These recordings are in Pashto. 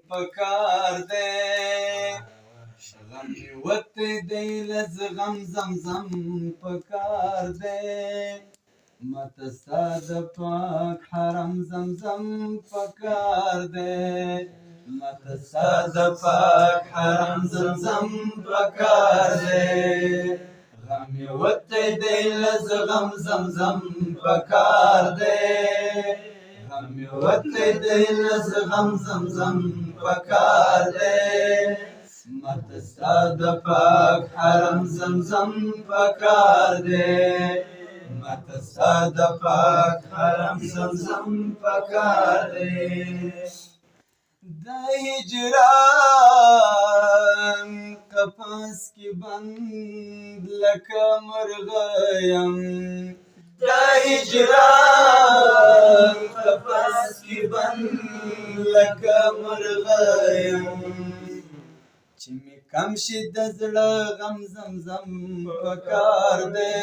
پکار دی غم می وتی دی لزغم زمزم پکار دی ماته ستا د پاک حرم زمزم پکار دی ماته ستا د پاک حرم زمزم پکار دی غم می وتی دی لزغم زمزم پکار دی غم می وتی دی لزغم زمزم پکار دی ماته ستا د پاک حرم زمزم پکار دی ماته ستا د پاک حرم زمزم پکار دی د هجران قفس کې بند لکه مرغه یم د هجران قفس کې بند لکه مرغه یم چې مې کم شي د زړه غم زمزم پکار دی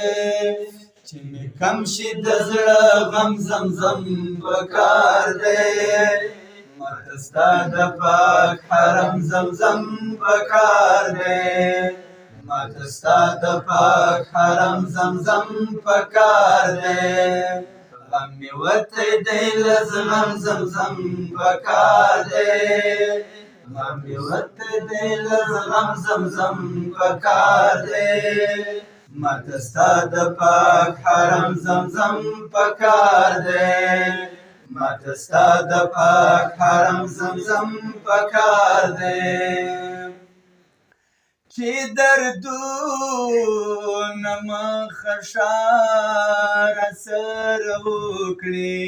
چې مې کم شي د زړه غم زمزم پکار دی ماته ستا د پاک حرم زمزم پکار دی ماته ستا د پاک حرم زمزم پکار دی غم مې وتی دی لزغم زمزم پکار دی غم مې وتی دی لزغم زمزم پکار دی ماته ستا د پاک حرم زمزم پکار دی ماته ستا د پاک حرم زمزم پکار دی چې دردونه مخه راسره وکړي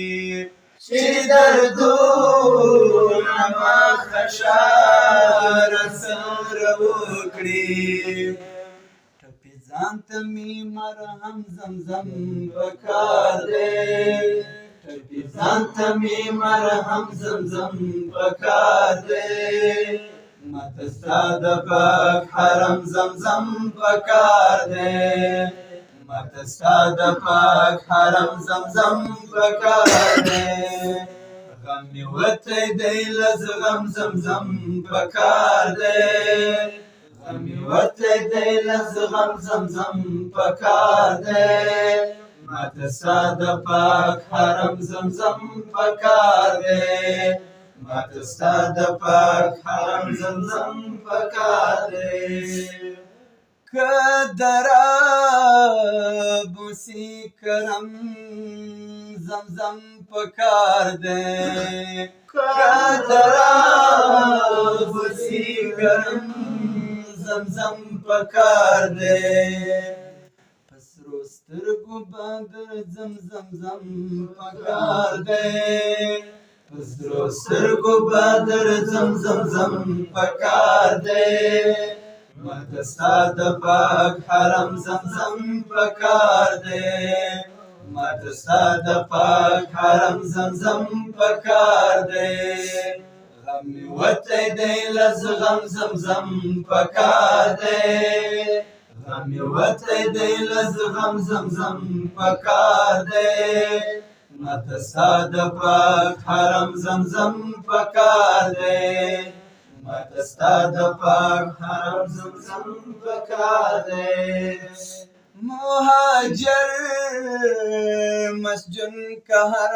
چې دردونه مخه راسره وکړي ټپي ځان ته مې مرهم زمزم پکار دی ټپي ځان ته مې مرهم زمزم پکار دی ماته ستا د پاک حرم زمزم پکار دی ماته ستا د پاک حرم زمزم پکار دی غم مې وتی دی لزغم زمزم پکار دی غم مې وتی دی لزغم زمزم پکار دی ماته ستا د پاک حرم زمزم پکار دی ماته ستا د پاک حرم زمزم پکار دی که دراب وسی کرم زمزم پکار دی که دراب وسی کرم زمزم پکار دی پسرو سترګو بدر زمزم پکار دی پسرو سترګو بدر زمزم پکار دی ماته ستا د پاک حرم زمزم پکار دی ماته ستا د پاک حرم زمزم پکار دی غم مې وتی دی لزغم زمزم پکار دی غم مې وتی دی لزغم زمزم پکار دی ماته ستا د پاک حرم زمزم پکار دی ماته ستا د پاک حرم زمزم پکار دی مهاجر مسجون که هر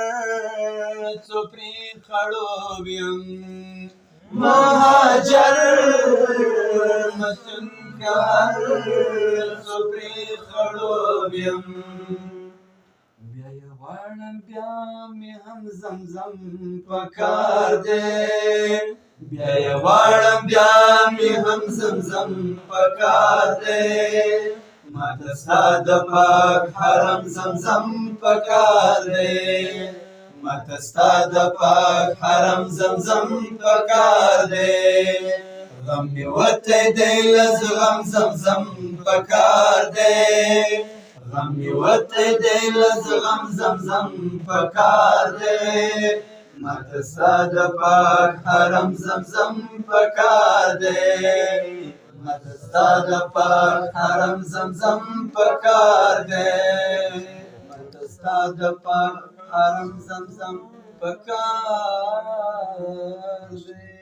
څو پرې خړوب یم مهاجر مسجون که هر څو پرې خړوب یم بیا یې غواړم بیا مې هم زمزم پکار دی بیا یې غواړم بیا مې هم زمزم پکار دی ماته ستا د پاک حرم زمزم پکار دی ماته ستا د پاک حرم زمزم پکار دی غم مې وتی دی لزغم زمزم پکار دی غم مې وتی دی لزغم زمزم پکار دی ماته ستا د پاک حرم زمزم پکار دی ماته ستا د پاک حرم زمزم پکار دی ماته ستا د پاک حرم زمزم پکار دی